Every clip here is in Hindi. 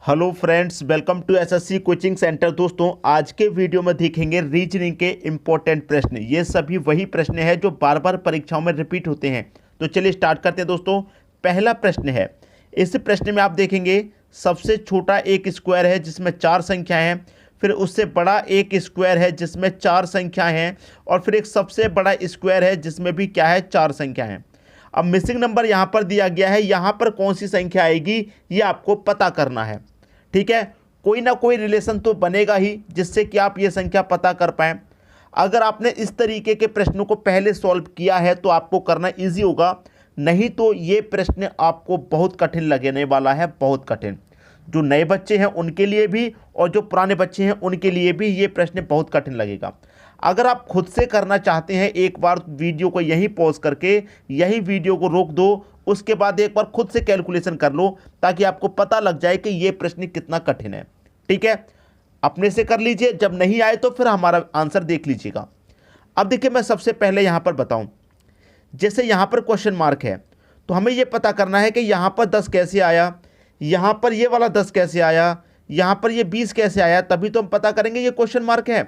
Hello friends, welcome to SSC coaching centre. दोस्तों, आज के वीडियो में देखेंगे रीजनिंग के इम्पोर्टेंट प्रश्न। ये सभी वही प्रश्न है जो बार बार परीक्षाओं में रिपीट होते हैं। तो चलिए स्टार्ट करते हैं दोस्तों। पहला प्रश्न है, इस प्रश्न में आप देखेंगे सबसे छोटा एक स्क्वायर है जिसमें 4 संख्याएं हैं, फिर उससे बड़ा एक स्क्वायर है जिसमें 4 संख्याएं हैं, और फिर एक सबसे बड़ा स्क्वायर है जिसमें भी क्या है, 4 संख्याएं हैं। अब मिसिंग नंबर यहाँ पर दिया गया है, यहाँ पर कौन सी संख्या आएगी ये आपको पता करना है। ठीक है, कोई ना कोई रिलेशन तो बनेगा ही जिससे कि आप ये संख्या पता कर पाएँ। अगर आपने इस तरीके के प्रश्नों को पहले सॉल्व किया है तो आपको करना इजी होगा, नहीं तो ये प्रश्न आपको बहुत कठिन लगने वाला है, बहुत कठिन। जो नए बच्चे हैं उनके लिए भी और जो पुराने बच्चे हैं उनके लिए भी ये प्रश्न बहुत कठिन लगेगा। अगर आप खुद से करना चाहते हैं, एक बार वीडियो को यहीं पॉज करके यही वीडियो को रोक दो, उसके बाद एक बार खुद से कैलकुलेशन कर लो ताकि आपको पता लग जाए कि ये प्रश्न कितना कठिन है। ठीक है, अपने से कर लीजिए, जब नहीं आए तो फिर हमारा आंसर देख लीजिएगा। अब देखिए, मैं सबसे पहले यहाँ पर बताऊँ, जैसे यहाँ पर क्वेश्चन मार्क है तो हमें ये पता करना है कि यहाँ पर 10 कैसे आया, यहाँ पर ये वाला 10 कैसे आया, यहाँ पर ये 20 कैसे आया, तभी तो हम पता करेंगे ये क्वेश्चन मार्क है।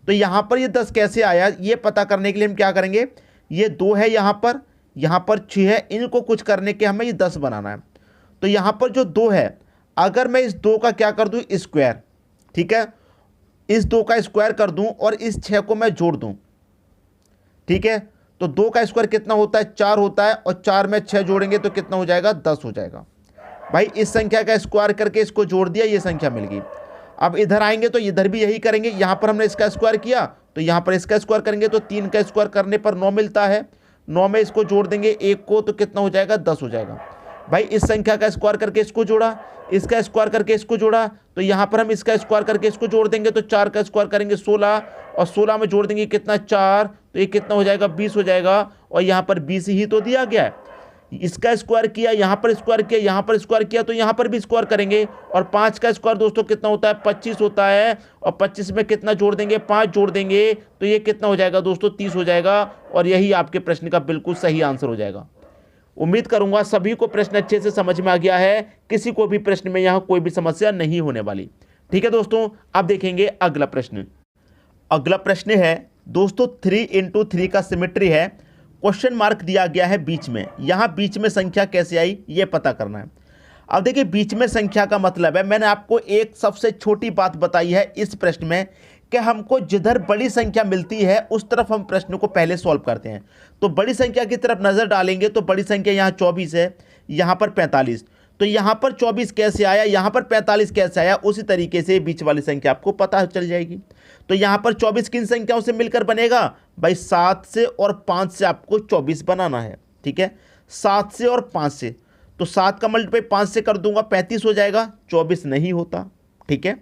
तो यहाँ पर ये 10 कैसे आया ये पता करने के लिए हम क्या करेंगे, ये 2 है, यहाँ पर 6 है, इनको कुछ करने के हमें ये 10 बनाना है। तो यहाँ पर जो 2 है, अगर मैं इस 2 का क्या कर दूँ, स्क्वायर, ठीक है, इस 2 का स्क्वायर कर दूँ और इस 6 को मैं जोड़ दूँ। ठीक है, तो 2 का स्क्वायर कितना होता है, 4 होता है, और 4 में 6 जोड़ेंगे तो कितना हो जाएगा, 10 हो जाएगा। भाई इस संख्या का स्क्वायर करके इसको जोड़ दिया, ये संख्या मिल गई। अब इधर आएंगे तो इधर भी यही करेंगे, यहाँ पर हमने इसका स्क्वायर किया तो यहाँ पर इसका स्क्वायर करेंगे तो 3 का स्क्वायर करने पर 9 मिलता है। 9 में इसको जोड़ देंगे 1 को तो कितना हो जाएगा, 10 हो जाएगा। भाई इस संख्या का स्क्वायर करके इसको जोड़ा, इसका स्क्वायर करके इसको जोड़ा, तो यहाँ पर हम इसका स्क्वायर करके इसको जोड़ देंगे तो 4 का स्क्वायर करेंगे 16, और 16 में जोड़ देंगे कितना, 4, तो ये कितना हो जाएगा, 20 हो जाएगा। और यहाँ पर 20 ही तो दिया गया है। इसका स्क्वायर किया, यहाँ पर स्क्वायर किया, यहाँ पर स्क्वायर किया, तो यहाँ पर भी स्क्वायर करेंगे। और 5 का स्क्वायर दोस्तों कितना होता है, 25 होता है, और 25 में कितना जोड़ देंगे, 5 जोड़ देंगे, तो ये कितना हो जाएगा दोस्तों, 30 हो जाएगा। और यही आपके प्रश्न का बिल्कुल सही आंसर हो जाएगा। उम्मीद करूंगा सभी को प्रश्न अच्छे से समझ में आ गया है, किसी को भी प्रश्न में यहाँ कोई भी समस्या नहीं होने वाली। ठीक है दोस्तों, अब देखेंगे अगला प्रश्न। अगला प्रश्न है दोस्तों 3 × 3 का सिमेट्री है। क्वेश्चन मार्क दिया गया है बीच में, यहाँ बीच में संख्या कैसे आई ये पता करना है। अब देखिए, बीच में संख्या का मतलब है, मैंने आपको एक सबसे छोटी बात बताई है इस प्रश्न में कि हमको जिधर बड़ी संख्या मिलती है उस तरफ हम प्रश्न को पहले सॉल्व करते हैं। तो बड़ी संख्या की तरफ नज़र डालेंगे तो बड़ी संख्या यहाँ 24 है, यहाँ पर 45, तो यहाँ पर 24 कैसे आया, यहाँ पर 45 कैसे आया, उसी तरीके से बीच वाली संख्या आपको पता चल जाएगी। तो यहाँ पर 24 किन संख्याओं से मिलकर बनेगा, भाई 7 से और 5 से आपको 24 बनाना है। ठीक है, 7 से और 5 से, तो 7 का मल्टीप्लाई 5 से कर दूंगा 35 हो जाएगा, 24 नहीं होता। ठीक है,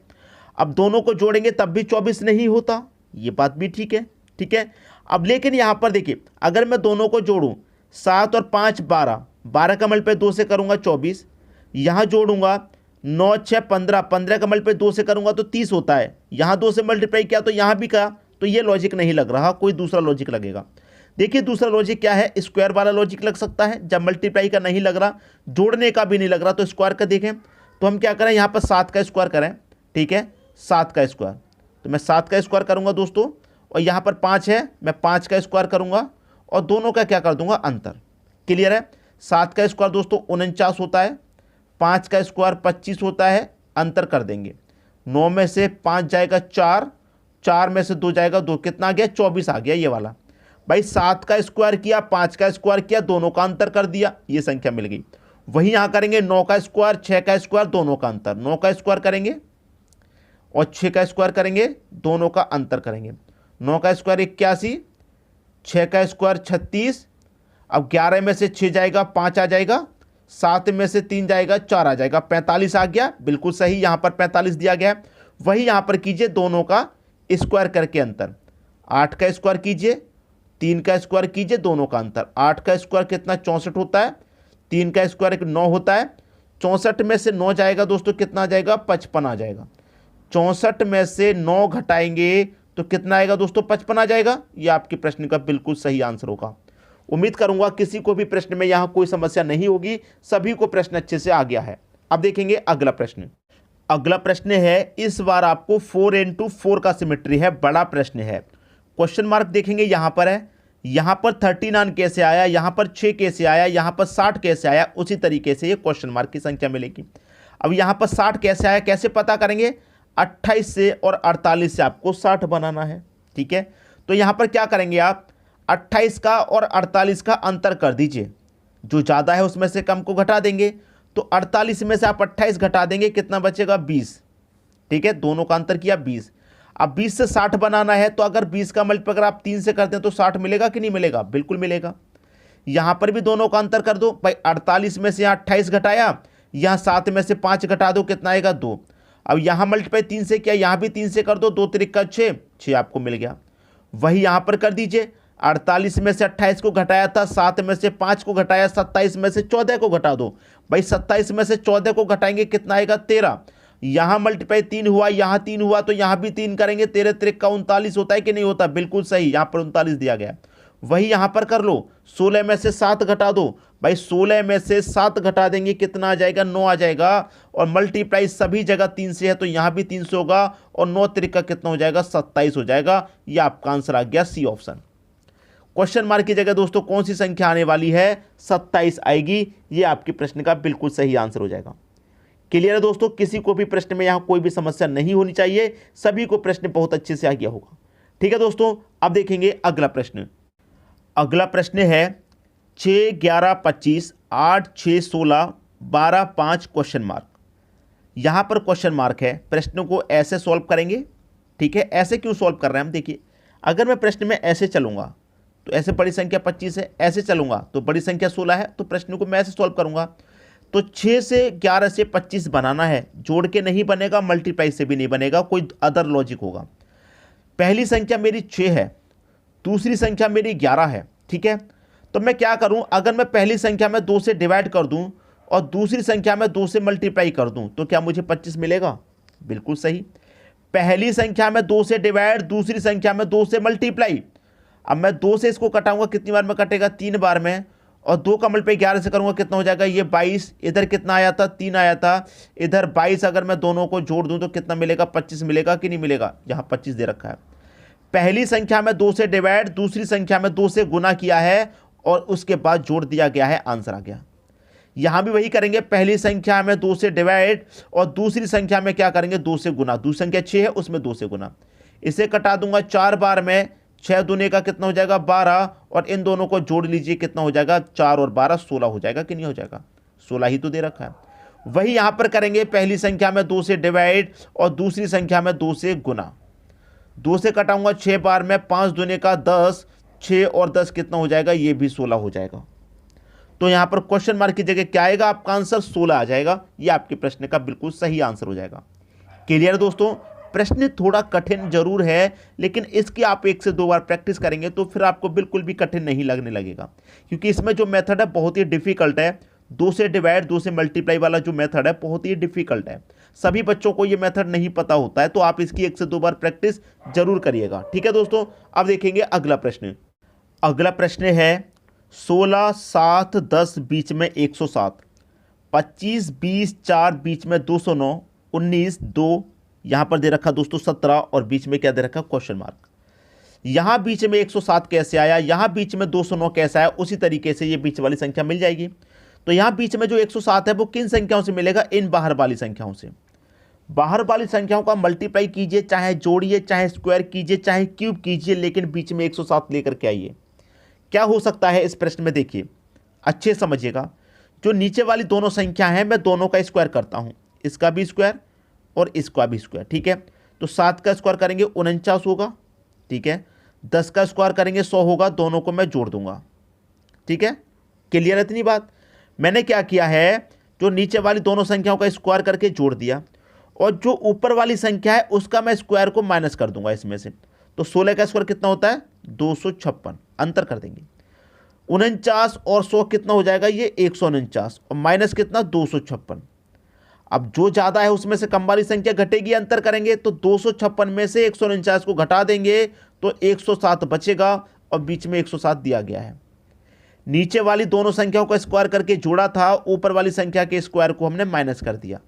अब दोनों को जोड़ेंगे तब भी 24 नहीं होता, ये बात भी ठीक है। ठीक है, अब लेकिन यहाँ पर देखिए, अगर मैं दोनों को जोड़ूँ, 7 और 5 12, 12 का मल्टीप्लाई 2 से करूँगा 24, यहाँ जोड़ूंगा 9 6 15, 15 का मल्टीप्लाई 2 से करूंगा तो 30 होता है, यहाँ 2 से मल्टीप्लाई किया तो यहाँ भी का, तो ये लॉजिक नहीं लग रहा, कोई दूसरा लॉजिक लगेगा। देखिए दूसरा लॉजिक क्या है, स्क्वायर वाला लॉजिक लग सकता है। जब मल्टीप्लाई का नहीं लग रहा, जोड़ने का भी नहीं लग रहा, तो स्क्वायर का देखें तो हम क्या करें, यहाँ पर 7 का स्क्वायर करें। ठीक है, 7 का स्क्वायर, तो मैं 7 का स्क्वायर करूँगा दोस्तों, और यहाँ पर 5 है, मैं 5 का स्क्वायर करूँगा, और दोनों का क्या कर दूंगा, अंतर। क्लियर है, 7 का स्क्वायर दोस्तों 49 होता है, 5 का स्क्वायर 25 होता है, अंतर कर देंगे। 9 में से 5 जाएगा 4, 4 में से 2 जाएगा 2, कितना आ गया, 24 आ गया ये वाला। भाई 7 का स्क्वायर किया, 5 का स्क्वायर किया, दोनों का अंतर कर दिया, ये संख्या मिल गई। वही यहाँ करेंगे 9 का स्क्वायर, 6 का स्क्वायर, दोनों का अंतर, 9 का स्क्वायर करेंगे और 6 का स्क्वायर करेंगे, दोनों का अंतर करेंगे। 9 का स्क्वायर 81, 6 का स्क्वायर 36, अब 11 में से 6 जाएगा 5 आ जाएगा, 7 में से 3 जाएगा 4 आ जाएगा, 45 आ गया, बिल्कुल सही, यहाँ पर 45 दिया गया है। वही यहाँ पर कीजिए, दोनों का स्क्वायर करके अंतर, 8 का स्क्वायर कीजिए, 3 का स्क्वायर कीजिए, दोनों का अंतर। 8 का स्क्वायर कितना, 64 होता है, 3 का स्क्वायर 9 होता है, 64 में से 9 जाएगा दोस्तों, कितना आ जाएगा, 55 आ जाएगा। 64 में से 9 घटाएंगे तो कितना आएगा दोस्तों, 55 आ जाएगा। ये आपके प्रश्न का बिल्कुल सही आंसर होगा। उम्मीद करूंगा किसी को भी प्रश्न में यहाँ कोई समस्या नहीं होगी, सभी को प्रश्न अच्छे से आ गया है। अब देखेंगे अगला प्रश्न। अगला प्रश्न है, इस बार आपको 4 into 4 का सिमेट्री है, बड़ा प्रश्न है। क्वेश्चन मार्क देखेंगे यहां पर है, यहां पर 39 कैसे आया, यहां पर 6 कैसे आया, यहां पर 60 कैसे आया, उसी तरीके से ये क्वेश्चन मार्क की संख्या मिलेगी। अब यहां पर 60 कैसे आया, कैसे पता करेंगे, 28 से और 48 से आपको 60 बनाना है। ठीक है, तो यहां पर क्या करेंगे आप, 28 का और 48 का अंतर कर दीजिए, जो ज़्यादा है उसमें से कम को घटा देंगे, तो 48 में से आप 28 घटा देंगे, कितना बचेगा, 20। ठीक है, दोनों का अंतर किया 20। अब 20 से 60 बनाना है, तो अगर 20 का मल्टीप्लाई अगर आप 3 से करते हैं तो 60 मिलेगा कि नहीं मिलेगा, बिल्कुल मिलेगा। यहां पर भी दोनों का अंतर कर दो भाई, 48 में से यहाँ 28 घटाया, यहाँ 7 में से 5 घटा दो, कितना आएगा, 2। अब यहाँ मल्टीप्लाई 3 से किया, यहाँ भी 3 से कर दो, 2 त्रिक का 6, 6 आपको मिल गया। वही यहाँ पर कर दीजिए, 48 में से 28 को घटाया था, 7 में से 5 को घटाया, 27 में से 14 को घटा दो भाई, 27 में से 14 को घटाएंगे, कितना आएगा, 13। यहाँ मल्टीप्लाई 3 हुआ, यहाँ 3 हुआ, तो यहाँ भी 3 करेंगे, 13 त्रिक का 39 होता है कि नहीं होता, बिल्कुल सही, यहाँ पर 39 दिया गया। वही यहाँ पर कर लो, 16 में से 7 घटा दो भाई, 16 में से 7 घटा देंगे, कितना आ जाएगा, 9 आ जाएगा। और मल्टीप्लाई सभी जगह 3 से है, तो यहाँ भी 3 से होगा, और 9 त्रिक का कितना हो जाएगा, 27 हो जाएगा। ये आपका आंसर आ गया, सी ऑप्शन। क्वेश्चन मार्क की जगह दोस्तों कौन सी संख्या आने वाली है, 27 आएगी। ये आपके प्रश्न का बिल्कुल सही आंसर हो जाएगा। क्लियर है दोस्तों, किसी को भी प्रश्न में यहाँ कोई भी समस्या नहीं होनी चाहिए, सभी को प्रश्न बहुत अच्छे से आ गया होगा। ठीक है दोस्तों, अब देखेंगे अगला प्रश्न। अगला प्रश्न है 6, 11, 25, 8, 6, 16, 12, 5 क्वेश्चन मार्क। यहाँ पर क्वेश्चन मार्क है, प्रश्न को ऐसे सॉल्व करेंगे। ठीक है, ऐसे क्यों सॉल्व कर रहे हैं हम, देखिए, अगर मैं प्रश्न में ऐसे चलूँगा तो ऐसे बड़ी संख्या 25 है, ऐसे चलूँगा तो बड़ी संख्या 16 है, तो प्रश्न को मैं ऐसे सॉल्व करूँगा। तो 6 से 11 से 25 बनाना है, जोड़ के नहीं बनेगा, मल्टीप्लाई से भी नहीं बनेगा, कोई अदर लॉजिक होगा। पहली संख्या मेरी 6 है, दूसरी संख्या मेरी 11 है। ठीक है, तो मैं क्या करूं, अगर मैं पहली संख्या में 2 से डिवाइड कर दूं और दूसरी संख्या में 2 से मल्टीप्लाई कर दूं, तो क्या मुझे 25 मिलेगा, बिल्कुल सही। पहली संख्या में 2 से डिवाइड, दूसरी संख्या में 2 से मल्टीप्लाई। अब मैं 2 से इसको कटाऊंगा, कितनी बार में कटेगा, 3 बार में, और 2 का मल्टीप्लाई 11 से करूंगा, कितना हो जाएगा, ये 22। इधर कितना आया था, 3 आया था, इधर 22। अगर मैं दोनों को जोड़ दूं तो कितना मिलेगा, 25 मिलेगा कि नहीं मिलेगा, यहाँ 25 दे रखा है। पहली संख्या में 2 से डिवाइड, दूसरी संख्या में 2 से गुना किया है और उसके बाद जोड़ दिया गया है, आंसर आ गया। यहां भी वही करेंगे, पहली संख्या में 2 से डिवाइड और दूसरी संख्या में क्या करेंगे, 2 से गुना। दूसरी संख्या 6 है, उसमें 2 से गुना। इसे कटा दूंगा 4 बार में, 6 दूने का कितना हो जाएगा, 12, और इन दोनों को जोड़ लीजिए, कितना हो जाएगा, 4 और 12 16 हो जाएगा कि नहीं हो जाएगा, 16 ही तो दे रखा है। वही यहां पर करेंगे, पहली संख्या में 2 से डिवाइड और दूसरी संख्या में 2 से गुना। 2 से कटाऊंगा 6 बार में, 5 दूने का 10, 6 और 10 कितना हो जाएगा, ये भी 16 हो जाएगा। तो यहां पर क्वेश्चन मार्क की जगह क्या आएगा, आपका आंसर 16 आ जाएगा। ये आपके प्रश्न का बिल्कुल सही आंसर हो जाएगा। क्लियर दोस्तों, प्रश्न थोड़ा कठिन जरूर है, लेकिन इसकी आप 1 से 2 बार प्रैक्टिस करेंगे तो फिर आपको बिल्कुल भी कठिन नहीं लगने लगेगा, क्योंकि इसमें जो मेथड है बहुत ही डिफिकल्ट है। 2 से डिवाइड, 2 से मल्टीप्लाई वाला जो मेथड है बहुत ही डिफिकल्ट है। सभी बच्चों को ये मेथड नहीं पता होता है, तो आप इसकी 1 से 2 बार प्रैक्टिस जरूर करिएगा। ठीक है दोस्तों, अब देखेंगे अगला प्रश्न। अगला प्रश्न है 16, 7, 10 बीच में 107, 25, 20, 4 बीच में 209, 19, 2 यहां पर दे रखा दोस्तों 17, और बीच में क्या दे रखा, क्वेश्चन मार्क। यहां बीच में 107 कैसे आया, यहां बीच में 209 कैसे आया, उसी तरीके से ये बीच वाली संख्या मिल जाएगी। तो यहां बीच में जो 107 है वो किन संख्याओं से मिलेगा, इन बाहर वाली संख्याओं से। बाहर वाली संख्याओं का मल्टीप्लाई कीजिए, चाहे जोड़िए, चाहे स्क्वायर कीजिए, चाहे क्यूब कीजिए, लेकिन बीच में 107 लेकर के आइए। क्या हो सकता है इस प्रश्न में, देखिए अच्छे समझिएगा। जो नीचे वाली दोनों संख्या हैं, मैं दोनों का स्क्वायर करता हूं, इसका भी स्क्वायर और इसका भी स्क्वायर। ठीक है, तो 7 का स्क्वायर करेंगे 49 होगा। ठीक है, 10 का स्क्वायर करेंगे 100 होगा, दोनों को मैं जोड़ दूंगा। ठीक है, क्लियर है इतनी बात। मैंने क्या किया है, जो नीचे वाली दोनों संख्याओं का स्क्वायर करके जोड़ दिया, और जो ऊपर वाली संख्या है उसका मैं स्क्वायर को माइनस कर दूंगा इसमें से। तो 16 का स्क्वायर कितना होता है, 256, अंतर कर देंगे। 49 और 100 कितना हो जाएगा, ये 149, और माइनस कितना, 256। अब जो ज़्यादा है उसमें से कम वाली संख्या घटेगी, अंतर करेंगे, तो 256 में से 149 को घटा देंगे तो 107 बचेगा, और बीच में 107 दिया गया है। नीचे वाली दोनों संख्याओं का स्क्वायर करके जोड़ा था, ऊपर वाली संख्या के स्क्वायर को हमने माइनस कर दिया।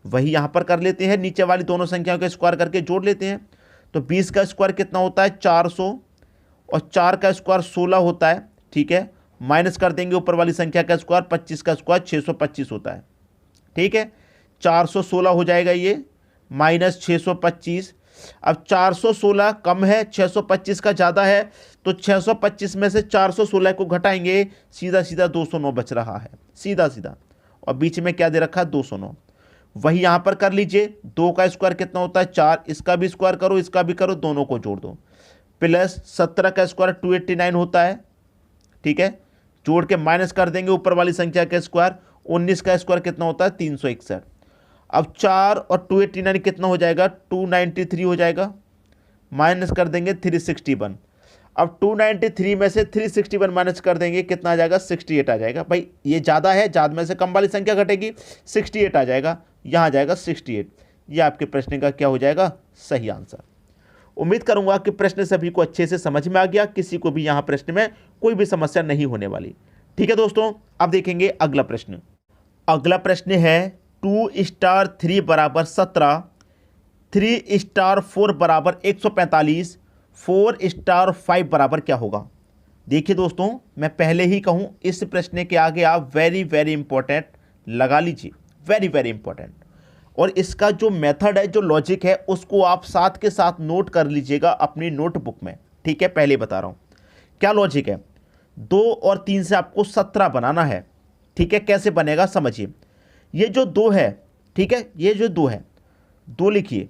वही यहाँ पर कर लेते हैं, नीचे वाली दोनों संख्याओं का स्क्वायर करके जोड़ लेते हैं। तो 20 का स्क्वायर कितना होता है 400, और 4 का स्क्वायर 16 होता है, ठीक है। माइनस कर देंगे ऊपर वाली संख्या का स्क्वायर, 25 का स्क्वायर 625 होता है, ठीक है। 416 हो जाएगा ये, माइनस 625। अब 416 कम है, 625 का ज़्यादा है, तो 625 में से 416 को घटाएंगे, सीधा सीधा 209 बच रहा है, सीधा सीधा। और बीच में क्या दे रखा है 209, वही यहाँ पर कर लीजिए। 2 का स्क्वायर कितना होता है 4, इसका भी स्क्वायर करो, इसका भी करो, दोनों को जोड़ दो। प्लस 17 का स्क्वायर 289 होता है, ठीक है। जोड़ के माइनस कर देंगे ऊपर वाली संख्या का स्क्वायर। 19 का स्क्वायर कितना होता है 361। अब 4 और 289 कितना हो जाएगा 293 हो जाएगा, माइनस कर देंगे 361। अब 293 में से 361 माइनस कर देंगे, कितना आ जाएगा 68 आ जाएगा। भाई ये ज़्यादा है, ज़्यादा में से कम वाली संख्या घटेगी, 68 आ जाएगा, यहाँ आ जाएगा 68। ये आपके प्रश्न का क्या हो जाएगा सही आंसर। उम्मीद करूंगा कि प्रश्न सभी को अच्छे से समझ में आ गया, किसी को भी यहाँ प्रश्न में कोई भी समस्या नहीं होने वाली। ठीक है दोस्तों, अब देखेंगे अगला प्रश्न। अगला प्रश्न है 2 स्टार 3 बराबर 17, 3 स्टार 4 बराबर 145, 4 स्टार 5 बराबर क्या होगा। देखिए दोस्तों, मैं पहले ही कहूँ इस प्रश्न के आगे आप वेरी वेरी इंपॉर्टेंट लगा लीजिए, वेरी वेरी इंपॉर्टेंट। और इसका जो मेथड है, जो लॉजिक है, उसको आप साथ के साथ नोट कर लीजिएगा अपनी नोटबुक में, ठीक है। पहले बता रहा हूँ क्या लॉजिक है। 2 और 3 से आपको 17 बनाना है, ठीक है। कैसे बनेगा समझिए। ये जो 2 है, ठीक है, ये जो 2 है, 2 लिखिए,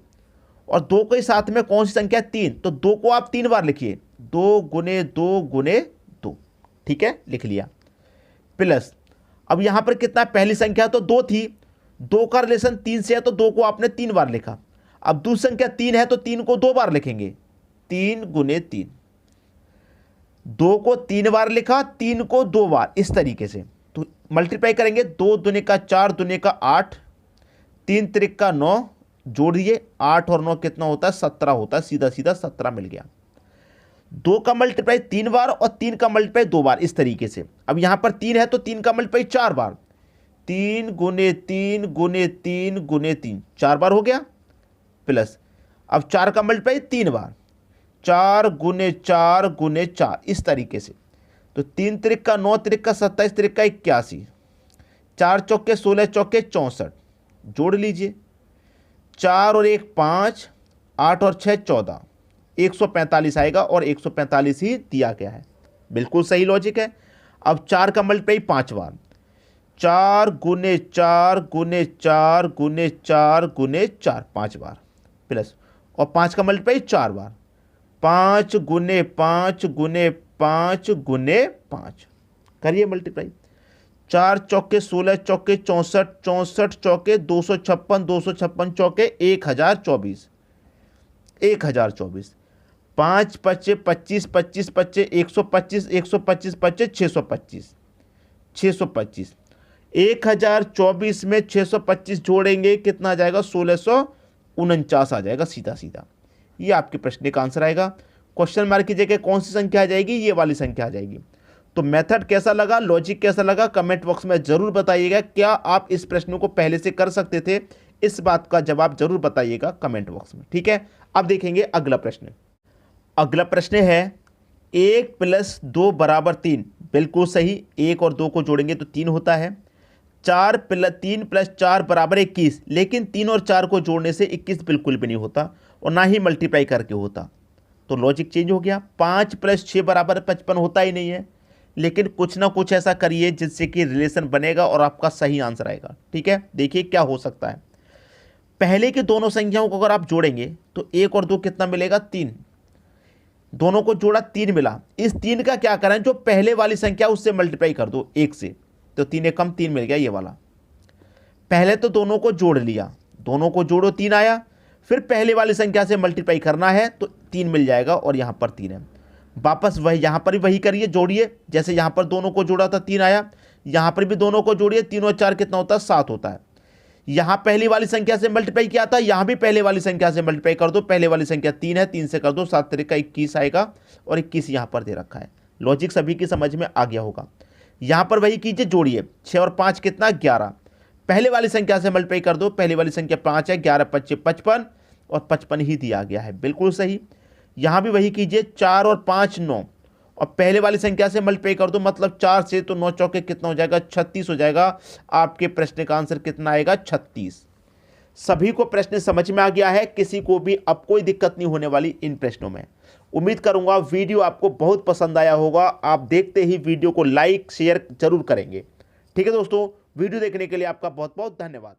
और 2 के साथ में कौन सी संख्या 3, तो 2 को आप 3 बार लिखिए, 2 गुने 2 गुने 2, ठीक है, लिख लिया। प्लस अब यहां पर कितना, पहली संख्या तो 2 थी, 2 का रिलेशन 3 से है, तो 2 को आपने 3 बार लिखा। अब दूसरी संख्या 3 है, तो 3 को 2 बार लिखेंगे, 3 गुने 3। 2 को 3 बार लिखा, 3 को 2 बार, इस तरीके से। तो मल्टीप्लाई करेंगे, 2 दूने का 4, दूने का 8, 3 त्रिक का 9, जोड़िए 8 और 9 कितना होता है 17 होता है, सीधा सीधा 17 मिल गया। 2 का मल्टीप्लाई 3 बार और 3 का मल्टीप्लाई 2 बार, इस तरीके से। अब यहां पर 3 है, तो 3 का मल्टीप्लाई 4 बार, 3 गुने 3 गुने 3 गुने 3, 4 बार हो गया। प्लस अब 4 का मल्टीप्लाई 3 बार, 4 गुने 4 गुने 4, इस तरीके से। तो 3 त्रिक का 9, त्रिक का 27, त्रिक का 81, 4 चौके 16, चौके 64, जोड़ लीजिए। 4 और 1 5, 8 और 6 14, 145 आएगा, और 145 ही दिया गया है। बिल्कुल सही लॉजिक है। अब 4 का मल्टीप्लाई 5 बार, 4 गुने 4 गुने 4 गुने 4 गुने 4, 5 बार। प्लस और 5 का मल्टीप्लाई 4 बार, 5 गुने 5 गुने 5 गुने 5, करिए मल्टीप्लाई। 4 चौके 16, चौके 64, 64 चौके 256, 256 चौके 1024, 1024। 5 पच्चे 25, 25 पच्चे 125, 125 पच्चे 625, 625। 1024 में 625 जोड़ेंगे, कितना आ जाएगा 1649 आ जाएगा, सीधा सीधा। ये आपके प्रश्न का आंसर आएगा। क्वेश्चन मार्क की जगह कौन सी संख्या आ जाएगी, ये वाली संख्या आ जाएगी। तो मेथड कैसा लगा, लॉजिक कैसा लगा, कमेंट बॉक्स में जरूर बताइएगा। क्या आप इस प्रश्न को पहले से कर सकते थे, इस बात का जवाब जरूर बताइएगा कमेंट बॉक्स में, ठीक है। अब देखेंगे अगला प्रश्न। अगला प्रश्न है 1 + 2 बराबर 3, बिल्कुल सही। 1 और 2 को जोड़ेंगे तो 3 होता है। 3 + 4 बराबर 21, लेकिन 3 और 4 को जोड़ने से 21 बिल्कुल भी नहीं होता, और ना ही मल्टीप्लाई करके होता। तो लॉजिक चेंज हो गया। 5 + 6 बराबर 55 होता ही नहीं है, लेकिन कुछ ना कुछ ऐसा करिए जिससे कि रिलेशन बनेगा और आपका सही आंसर आएगा, ठीक है। देखिए क्या हो सकता है। पहले की दोनों संख्याओं को अगर आप जोड़ेंगे तो 1 और 2 कितना मिलेगा 3, दोनों को जोड़ा 3 मिला। इस 3 का क्या करें, जो पहले वाली संख्या उससे मल्टीप्लाई कर दो 1 से, तो 3 कम 3 मिल गया, ये वाला। पहले तो दोनों को जोड़ लिया, दोनों को जोड़ो 3 आया, फिर पहले वाली संख्या से मल्टीप्लाई करना है तो 3 मिल जाएगा, और यहाँ पर 3 है। वापस वही यहाँ पर भी वही करिए, जोड़िए। जैसे यहाँ पर दोनों को जोड़ा था 3 आया, यहाँ पर भी दोनों को जोड़िए, 3 और 4 कितना होता है 7 होता है। यहाँ पहली वाली संख्या से मल्टीप्लाई किया था, यहाँ भी पहले वाली संख्या से मल्टीप्लाई कर दो। पहले वाली संख्या 3 है, 3 से कर दो, 7 3 का 21 आएगा, और 21 यहाँ पर दे रखा है। लॉजिक सभी की समझ में आ गया होगा। यहाँ पर वही कीजिए, जोड़िए। 6 और 5 कितना 11, पहले वाली संख्या से मल्टीप्लाई कर दो, पहले वाली संख्या 5 है, 11 5 55 और 55 ही दिया गया है, बिल्कुल सही। यहां भी वही कीजिए, 4 और 5 9 और पहले वाली संख्या से मल्टीप्लाई कर दो, मतलब 4 से, तो 9 चौके कितना हो जाएगा, 36 हो जाएगा। आपके प्रश्न का आंसर कितना आएगा, 36। सभी को प्रश्न समझ में आ गया है, किसी को भी अब कोई दिक्कत नहीं होने वाली इन प्रश्नों में। उम्मीद करूंगा वीडियो आपको बहुत पसंद आया होगा। आप देखते ही वीडियो को लाइक शेयर जरूर करेंगे। ठीक है दोस्तों, वीडियो देखने के लिए आपका बहुत बहुत धन्यवाद।